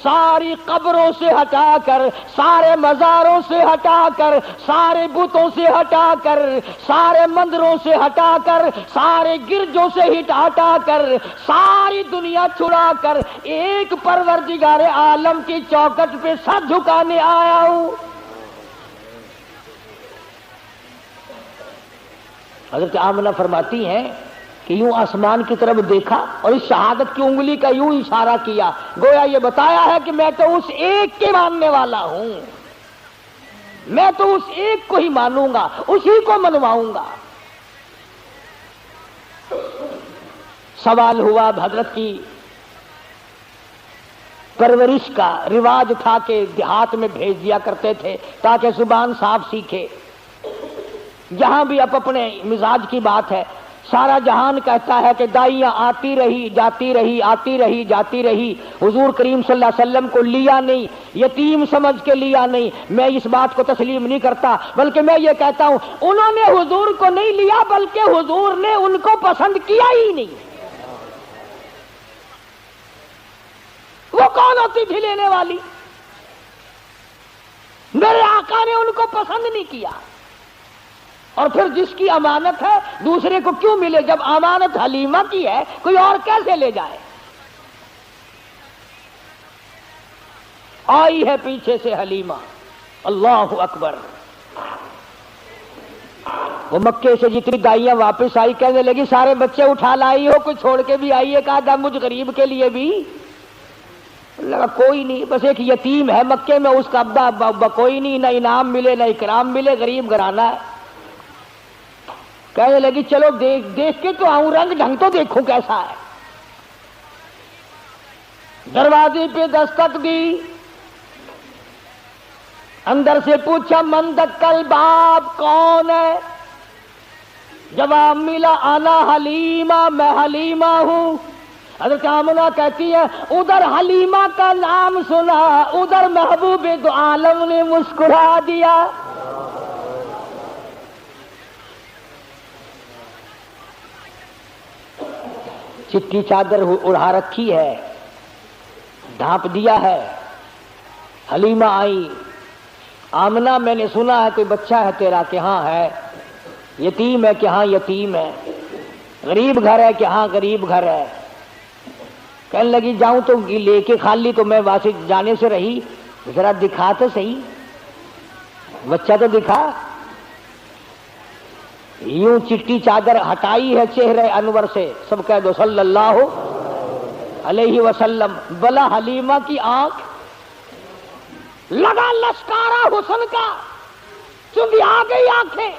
ساری قبروں سے ہٹا کر، سارے مزاروں سے ہٹا کر، سارے بتوں سے ہٹا کر، سارے مندروں سے ہٹا کر، سارے گرجوں سے ہٹا کر، ساری دنیا چھڑا کر ایک پروردگار عالم کی چوکٹ پہ سر جھکانے آیا ہوں۔ حضرت آمنہ فرماتی ہیں کہ یوں آسمان کی طرف دیکھا اور اس شہادت کی انگلی کا یوں اشارہ کیا، گویا یہ بتایا ہے کہ میں تو اس ایک کے ماننے والا ہوں، میں تو اس ایک کو ہی مانوں گا، اسی کو منواؤں گا۔ سوال ہوا حضرت کی پرورش کا، رواج تھا کہ دیہات میں بھیج دیا کرتے تھے تاکہ زبان صاف سیکھے۔ یہاں بھی اب اپنے مزاج کی بات ہے، سارا جہان کہتا ہے کہ دائیاں آتی رہی جاتی رہی، آتی رہی جاتی رہی، حضور کریم صلی اللہ علیہ وسلم کو لیا نہیں، یتیم سمجھ کے لیا نہیں۔ میں اس بات کو تسلیم نہیں کرتا، بلکہ میں یہ کہتا ہوں انہوں نے حضور کو نہیں لیا بلکہ حضور نے ان کو پسند کیا ہی نہیں۔ وہ کون ہوتی تھی لینے والی؟ میرے آقا نے ان کو پسند نہیں کیا۔ اور پھر جس کی امانت ہے دوسرے کو کیوں ملے؟ جب امانت حلیمہ کی ہے کوئی اور کیسے لے جائے؟ آئی ہے پیچھے سے حلیمہ، اللہ اکبر۔ وہ مکے سے جتنی دائیاں واپس آئی کہنے لگی سارے بچے اٹھا لائی ہو، کوئی چھوڑ کے بھی آئی ہے؟ کہا تھا مجھ غریب کے لیے بھی لگا کوئی نہیں، بس ایک یتیم ہے مکے میں، اس کا ابا کوئی نہیں، نہ انعام ملے نہ اکرام ملے، غریب گھرانہ ہے۔ کہنے لگی چلو دیکھ کے تو آؤں، رنگ ڈھنگ تو دیکھوں کیسا ہے۔ دروازے پہ دستک دی، اندر سے پوچھا من دکل باب، کون ہے؟ جواب ملا انا حلیمہ، میں حلیمہ ہوں۔ حضرت آمنہ کہتی ہے ادھر حلیمہ کا نام سنا، ادھر محبوب دو عالم نے مسکرا دیا۔ چٹی چادر اڑا رکھی ہے، ڈھانپ دیا ہے۔ حلیمہ آئی، آمنہ میں نے سنا ہے کوئی بچہ ہے تیرا؟ کہ ہاں ہے۔ یتیم ہے؟ کہ ہاں یتیم ہے۔ غریب گھر ہے؟ کہ ہاں غریب گھر ہے۔ کہنے لگی جاؤں تو لے کے خالی تو میں واسطے جانے سے رہی، ذرا دکھا تو صحیح، بچہ تو دکھا۔ یوں چٹی چادر ہٹائی ہے چہرے انور سے، سب کہہ دو صلی اللہ علیہ وسلم۔ بلا حلیمہ کی آنکھ لگا لشکارا حسن کا، چونکہ آ گئی آنکھیں.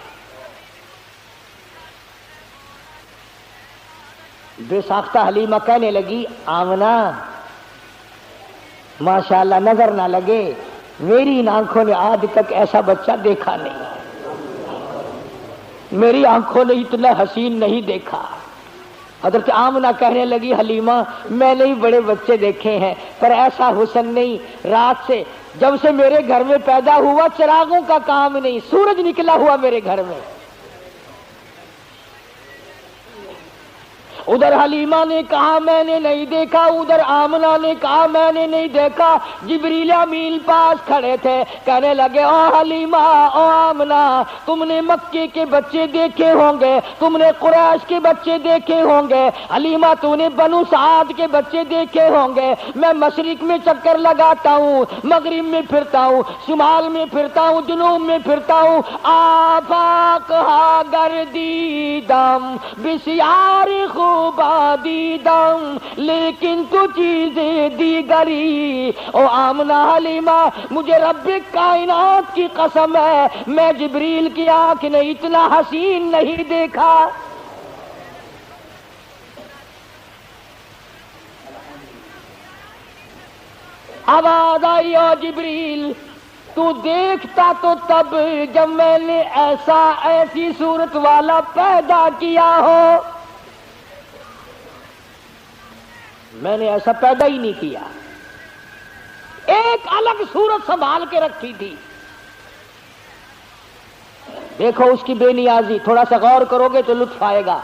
بے ساختہ حلیمہ کہنے لگی آمنہ ماشاءاللہ نظر نہ لگے، میری ان آنکھوں نے آج تک ایسا بچہ دیکھا نہیں، میری آنکھوں نے اتنا حسین نہیں دیکھا. حضرت آمنہ کہنے لگی حلیمہ میں نے بڑے بچے دیکھے ہیں پر ایسا حسن نہیں. رات سے جب سے میرے گھر میں پیدا ہوا چراغوں کا کام نہیں، سورج نکلا ہوا میرے گھر میں. ادھر حلیمہ نے کہا میں نے نہیں دیکھا، ادھر آمنہ نے کہا میں نے نہیں دیکھا. جبریل امین پاس کھڑے تھے، کہنے لگے او حلیمہ او آمنہ تم نے مکے کے بچے دیکھے ہوں گے، تم نے قریش کے بچے دیکھے ہوں گے، حلیمہ تو نے بنو سعد کے بچے دیکھے ہوں گے. میں مشرق میں چکر لگاتا ہوں، مغرب میں پھرتا ہوں، شمال میں پھرتا ہوں، جنوب میں پھرتا ہوں. آفاق ہا گردیدم بسیار دیدم لیکن تو چیزیں دیگری. او آمنہ حلیمہ مجھے رب کائنات کی قسم ہے میں جبریل کی آنکھ نے اتنا حسین نہیں دیکھا. آواز آئی او جبریل تو دیکھتا تو تب جب میں نے ایسی صورت والا پیدا کیا ہو، میں نے ایسا پیدا ہی نہیں کیا. ایک الگ صورت سنبھال کے رکھی تھی. دیکھو اس کی بے نیازی، تھوڑا سا غور کرو گے تو لطف آئے گا.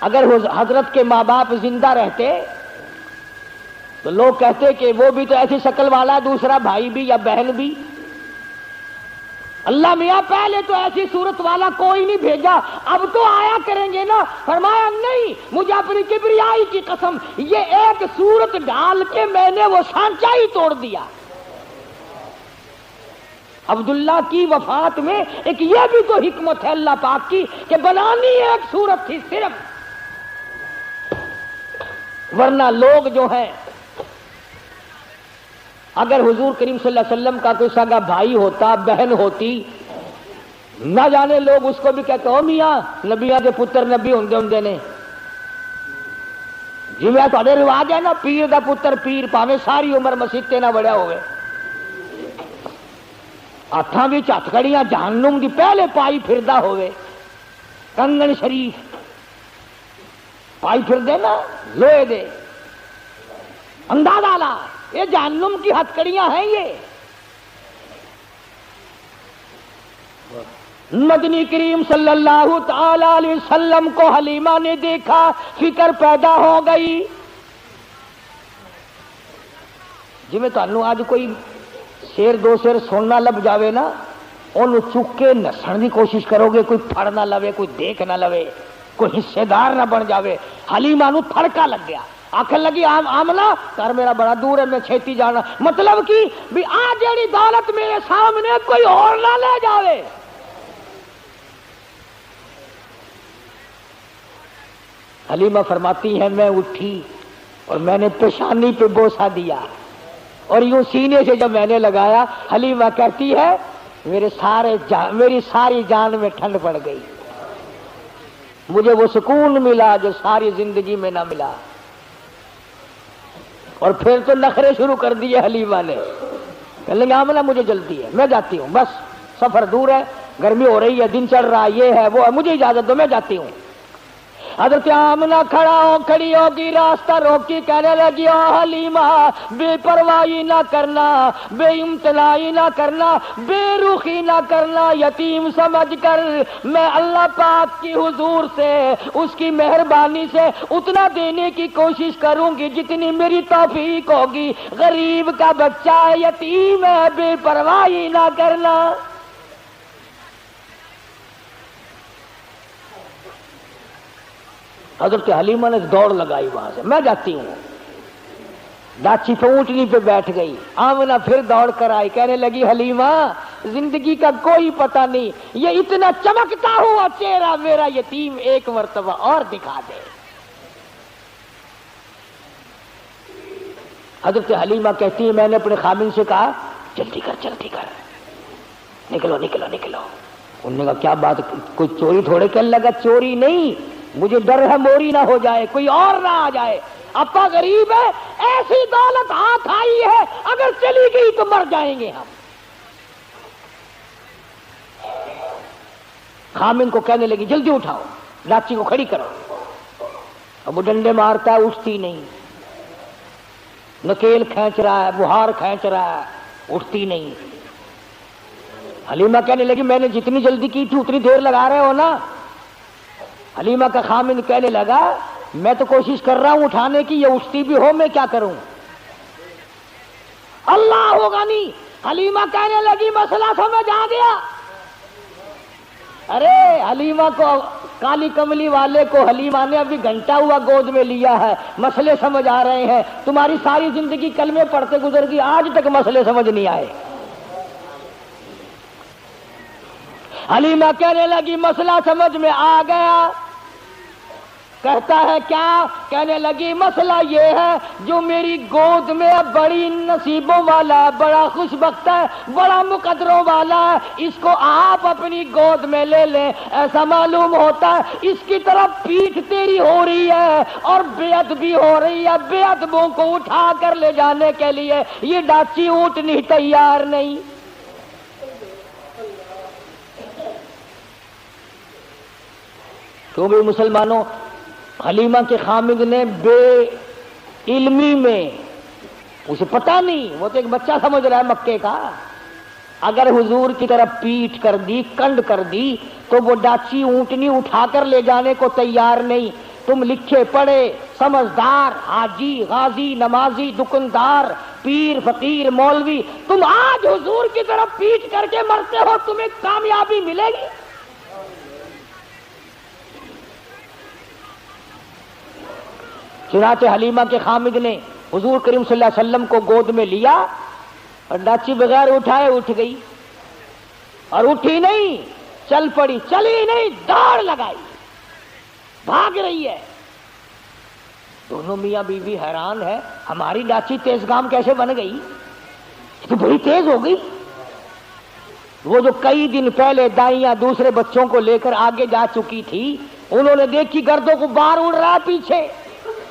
اگر حضرت کے ماں باپ زندہ رہتے تو لوگ کہتے کہ وہ بھی تو ایسی شکل والا دوسرا بھائی بھی یا بہن بھی. اللہ میاں پہلے تو ایسی صورت والا کوئی نہیں بھیجا، اب تو آیا کریں گے نا. فرمایا نہیں، مجھے اپنی کبریائی کی قسم یہ ایک صورت ڈال کے میں نے وہ سانچہ ہی توڑ دیا. عبداللہ کی وفات میں ایک یہ بھی تو حکمت ہے اللہ پاک کی کہ بنانی ایک صورت تھی صرف، ورنہ لوگ جو ہیں اگر حضور کریم صلی اللہ علیہ وسلم کا کوئی سگا بھائی ہوتا بہن ہوتی نہ جانے لوگ اس کو بھی کہتے ہو میاں نبیاں کے پتر نبی ہوندے نے. جی میں تھوڑے رواج ہے نا پیر دا پتر پیر پاویں ساری عمر مسیتے نہ بڑھیا ہوئے، ہاتھاں وچ ہتھکڑیاں جہنم دی پہلے پائی پھردا ہوئے، کنگن شریف پائی پھردے نا لوہے دے. اندازہ لا یہ جہنم کی ہتھکڑیاں ہیں. یہ مدنی کریم صلی اللہ تعالی علیہ وسلم کو حلیمہ نے دیکھا، فکر پیدا ہو گئی. جی میں تانوں آج کوئی شیر دو شیر سننا لب جاوے نا انہوں چک کے نسن کی کوشش کرو گے، کوئی پھڑ نہ لوے، کوئی دیکھ نہ لوے، کوئی حصے دار نہ بن جاوے. حلیمہ نو تھڑکا لگ گیا، آخر لگی آمنہ گھر میرا بڑا دور ہے میں چھیتی جانا. مطلب کی بھی آ جیڑی دولت میرے سامنے کوئی اور نہ لے جاوے. حلیمہ فرماتی ہے میں اٹھی اور میں نے پیشانی پہ بوسہ دیا اور یوں سینے سے جب میں نے لگایا، حلیمہ کہتی ہے میری ساری جان میں ٹھنڈ پڑ گئی، مجھے وہ سکون ملا جو ساری زندگی میں نہ ملا. اور پھر تو نخرے شروع کر دیے حلیمہ نے. کہنے لگا آمنہ مجھے جلدی ہے میں جاتی ہوں، بس سفر دور ہے، گرمی ہو رہی ہے، دن چڑھ رہا ہے، یہ ہے وہ ہے، مجھے اجازت دو میں جاتی ہوں. حضرت آمنہ کھڑی ہوگی، راستہ روکی، کہنے لگی او حلیمہ بے پرواہی نہ کرنا، بے امتناعی نہ کرنا، بے رخی نہ کرنا، یتیم سمجھ کر میں اللہ پاک کی حضور سے اس کی مہربانی سے اتنا دینے کی کوشش کروں گی جتنی میری توفیق ہوگی. غریب کا بچہ ہے، یتیم ہے، بے پرواہی نہ کرنا. حضرت حلیمہ نے دوڑ لگائی وہاں سے، میں جاتی ہوں. ڈاچی پہ اونٹنی پہ بیٹھ گئی. آمنہ پھر دوڑ کر آئی، کہنے لگی حلیمہ زندگی کا کوئی پتہ نہیں، یہ اتنا چمکتا ہوا چہرہ میرا یتیم ایک مرتبہ اور دکھا دے. حضرت حلیمہ کہتی ہے میں نے اپنے خامن سے کہا جلدی کر نکلو نکلو نکلو. انہوں نے کہا کیا بات, کوئی چوری تھوڑے کرنے لگا؟ چوری نہیں, مجھے ڈر ہے موری نہ ہو جائے, کوئی اور نہ آ جائے. ابا غریب ہے, ایسی دولت ہاتھ آئی ہے, اگر چلی گئی تو مر جائیں گے ہم. خامن کو کہنے لگی جلدی اٹھاؤ, لاچی کو کھڑی کرو. اب وہ ڈنڈے مارتا ہے, اٹھتی نہیں. نکیل کھینچ رہا ہے, بہار کھینچ رہا ہے, اٹھتی نہیں. حلیمہ کہنے لگی میں نے جتنی جلدی کی تھی اتنی دیر لگا رہے ہو نا. حلیمہ کا خامن کہنے لگا میں تو کوشش کر رہا ہوں اٹھانے کی, یہ اٹھتی بھی ہو, میں کیا کروں؟ اللہ ہوگا نہیں. حلیمہ کہنے لگی مسئلہ سمجھ آ گیا. ارے حلیمہ کو, کالی کملی والے کو حلیمہ نے ابھی گھنٹہ ہوا گود میں لیا ہے, مسئلے سمجھ آ رہے ہیں. تمہاری ساری زندگی کلمے پڑھتے گزر گئی, آج تک مسئلے سمجھ نہیں آئے. حلیمہ کہنے لگی مسئلہ سمجھ میں آ گیا. کہتا ہے کیا؟ کہنے لگی مسئلہ یہ ہے جو میری گود میں بڑی نصیبوں والا, بڑا خوش بخت ہے, بڑا مقدروں والا ہے, اس کو آپ اپنی گود میں لے لیں. ایسا معلوم ہوتا ہے اس کی طرف پیٹھ تیری ہو رہی ہے اور بیعت بھی ہو رہی ہے. بے ادبوں کو اٹھا کر لے جانے کے لیے یہ ڈاچی اونٹنی تیار نہیں. کیوں بھی مسلمانوں, حلیمہ کے خامد نے بے علمی میں, اسے پتا نہیں, وہ تو ایک بچہ سمجھ رہا ہے مکے کا, اگر حضور کی طرف پیٹھ کر دی, کنڈ کر دی, تو وہ ڈاچی اونٹنی اٹھا کر لے جانے کو تیار نہیں. تم لکھے پڑھے سمجھدار حاجی, غازی, نمازی, دکاندار, پیر, فقیر, مولوی, تم آج حضور کی طرف پیٹھ کر کے مرتے ہو, تمہیں کامیابی ملے گی؟ چنانچہ حلیمہ کے خامد نے حضور کریم صلی اللہ علیہ وسلم کو گود میں لیا اور ڈاچی بغیر اٹھائے اٹھ گئی. اور اٹھی نہیں, چل پڑی, چلی نہیں, دوڑ لگائی, بھاگ رہی ہے. دونوں میاں بیوی حیران ہے, ہماری ڈاچی تیز گام کیسے بن گئی؟ یہ تو بڑی تیز ہو گئی. وہ جو کئی دن پہلے دائیاں دوسرے بچوں کو لے کر آگے جا چکی تھی, انہوں نے دیکھی گردوں کو بار اڑ رہا پیچھے,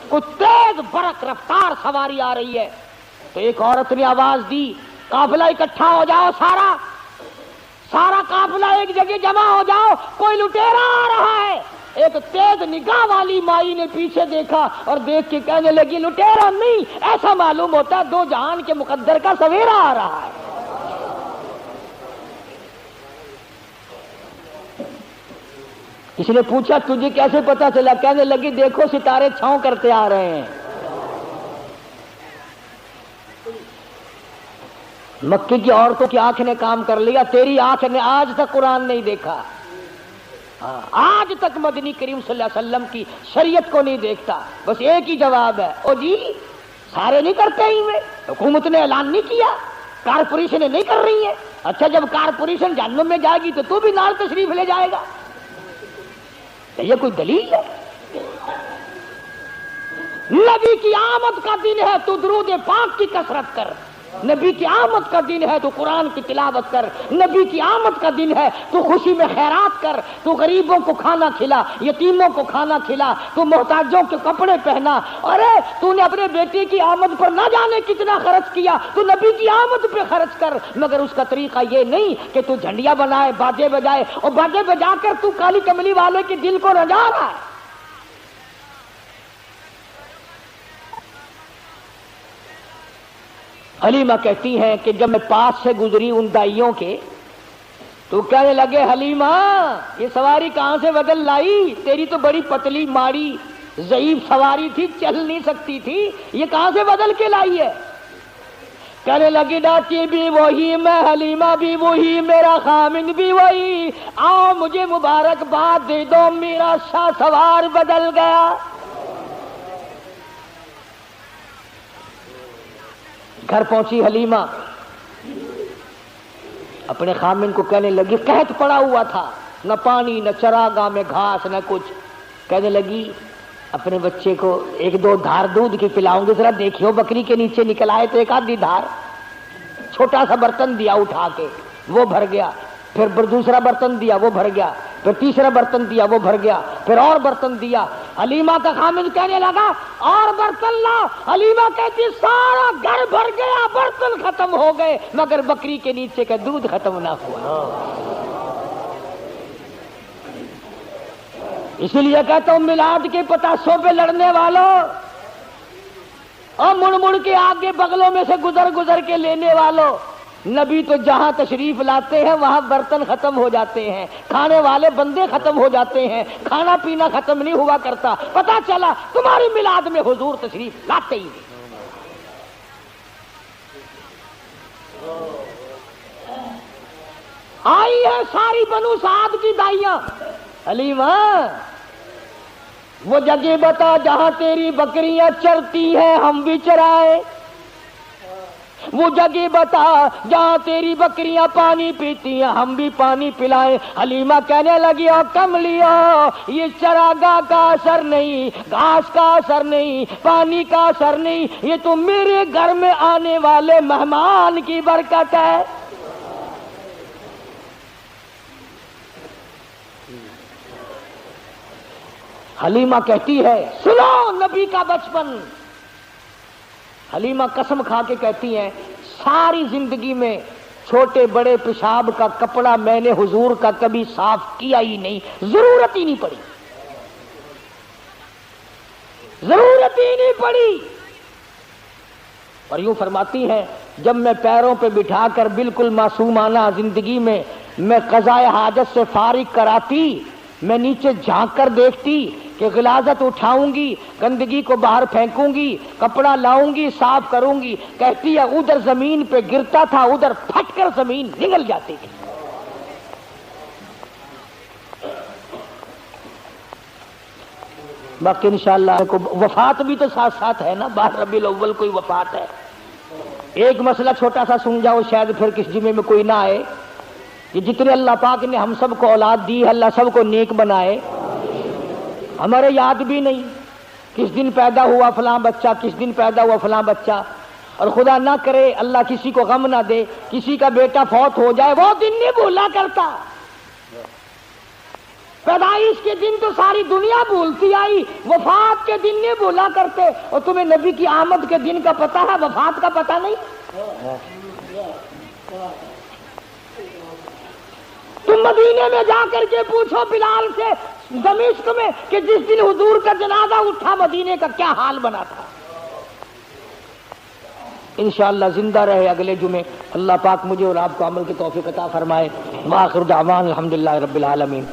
کچھ تیز برق رفتار سواری آ رہی ہے. تو ایک عورت نے آواز دی قافلہ اکٹھا ہو جاؤ, سارا قافلہ ایک جگہ جمع ہو جاؤ, کوئی لٹیرا آ رہا ہے. ایک تیز نگاہ والی مائی نے پیچھے دیکھا اور دیکھ کے کہنے لگی لٹیرا نہیں, ایسا معلوم ہوتا ہے دو جہان کے مقدر کا سویرا آ رہا ہے. اس نے پوچھا تجھے کیسے پتا چلا؟ کہنے لگی دیکھو ستارے چھاؤں کرتے آ رہے ہیں. مکے کی عورتوں کی آنکھ نے کام کر لیا, تیری آنکھ نے آج تک قرآن نہیں دیکھا, آج تک مدنی کریم صلی اللہ علیہ وسلم کی شریعت کو نہیں دیکھتا. بس ایک ہی جواب ہے, او جی سارے نہیں کرتے ہی میں, حکومت نے اعلان نہیں کیا, کارپوریشن نہیں کر رہی ہے. اچھا جب کارپوریشن جہنم میں جائے گی تو بھی نال تشریف لے جائے گا؟ یہ کوئی دلیل ہے؟ نبی کی آمد کا دن ہے تو درود پاک کی کثرت کر, نبی کی آمد کا دن ہے تو قرآن کی تلاوت کر, نبی کی آمد کا دن ہے تو خوشی میں خیرات کر, تو غریبوں کو کھانا کھلا, یتیموں کو کھانا کھلا, تو محتاجوں کے کپڑے پہنا. ارے تو نے اپنے بیٹے کی آمد پر نہ جانے کتنا خرچ کیا, تو نبی کی آمد پہ خرچ کر. مگر اس کا طریقہ یہ نہیں کہ تو جھنڈیاں بنائے, باجے بجائے, اور باجے بجا کر تو کالی کملی والے کے دل کو رجا رہا ہے. حلیمہ کہتی ہیں کہ جب میں پاس سے گزری ان دائیوں کے, تو کہنے لگے حلیمہ یہ سواری کہاں سے بدل لائی؟ تیری تو بڑی پتلی ماڑی ضعیف سواری تھی, چل نہیں سکتی تھی, یہ کہاں سے بدل کے لائی ہے؟ کہنے لگی ڈاچی بھی وہی, میں حلیمہ بھی وہی, میرا خامن بھی وہی, آؤ مجھے مبارکباد دے دو, میرا شاہ سوار بدل گیا. گھر پہنچی حلیمہ, اپنے خامن کو کہنے لگی قحط پڑا ہوا تھا, نہ پانی, نہ چراگاہ میں گھاس, نہ کچھ. کہنے لگی اپنے بچے کو ایک دو دھار دودھ کی پلاؤں گی، ذرا دیکھیو بکری کے نیچے نکل آئے تو ایک آدھی دھار، چھوٹا سا برتن دیا اٹھا کے وہ بھر گیا، پھر دوسرا برتن دیا وہ بھر گیا، پھر تیسرا برتن دیا وہ بھر گیا، پھر اور برتن دیا۔ حلیمہ کا خامد کہنے لگا اور برتن لا، حلیمہ کہتی سارا گھر بھر گیا، برتن ختم ہو گئے مگر بکری کے نیچے کا دودھ ختم نہ ہوا۔ اسی لیے کہتا ہوں میلاد کے پتاسوں پہ لڑنے والوں اور مڑ مڑ کے آگے بغلوں میں سے گزر کے لینے والوں، نبی تو جہاں تشریف لاتے ہیں وہاں برتن ختم ہو جاتے ہیں، کھانے والے بندے ختم ہو جاتے ہیں، کھانا پینا ختم نہیں ہوا کرتا۔ پتا چلا تمہاری میلاد میں حضور تشریف لاتے ہی نہیں۔ آئی ہے ساری بنو سعد کی دائیاں، حلیمہ وہ جگہ بتا جہاں تیری بکریاں چرتی ہیں ہم بھی چرائے، وہ جگہ بتا جہاں تیری بکریاں پانی پیتی ہیں ہم بھی پانی پلائیں۔ حلیمہ کہنے لگی او کملیو، یہ چراگاہ کا اثر نہیں، گھاس کا اثر نہیں، پانی کا اثر نہیں، یہ تو میرے گھر میں آنے والے مہمان کی برکت ہے۔ حلیمہ کہتی ہے سنو نبی کا بچپن، حلیمہ قسم کھا کے کہتی ہیں ساری زندگی میں چھوٹے بڑے پیشاب کا کپڑا میں نے حضور کا کبھی صاف کیا ہی نہیں، ضرورت ہی نہیں پڑی، ضرورت ہی نہیں پڑی۔ اور یوں فرماتی ہیں جب میں پیروں پہ بٹھا کر بالکل معصومانہ زندگی میں قضائے حاجت سے فارغ کراتی، میں نیچے جھانک کر دیکھتی کہ غلاظت اٹھاؤں گی، گندگی کو باہر پھینکوں گی، کپڑا لاؤں گی، صاف کروں گی، کہتی ہے ادھر زمین پہ گرتا تھا ادھر پھٹ کر زمین نگل جاتی تھی۔ باقی انشاءاللہ وفات بھی تو ساتھ ساتھ ہے نا، 12 ربیع الاول کوئی وفات ہے۔ ایک مسئلہ چھوٹا سا سن جاؤ، شاید پھر کس جمعے میں کوئی نہ آئے، یہ جتنے اللہ پاک نے ہم سب کو اولاد دی ہے اللہ سب کو نیک بنائے، ہمارے یاد بھی نہیں کس دن پیدا ہوا فلاں بچہ، کس دن پیدا ہوا فلاں بچہ، اور خدا نہ کرے اللہ کسی کو غم نہ دے کسی کا بیٹا فوت ہو جائے، وہ دن نہیں بھولا کرتا۔ پیدائش کے دن تو ساری دنیا بھولتی آئی، وفات کے دن نہیں بھولا کرتے۔ اور تمہیں نبی کی آمد کے دن کا پتہ ہے، وفات کا پتہ نہیں؟ تم مدینے میں جا کر کے پوچھو بلال سے دمشق میں کہ جس دن حضور کا جنازہ اٹھا مدینے کا کیا حال بنا تھا۔ انشاءاللہ زندہ رہے اگلے جمعے، اللہ پاک مجھے اور آپ کو عمل کی توفیق عطا فرمائے۔ وآخر دعوانا الحمدللہ رب العالمین۔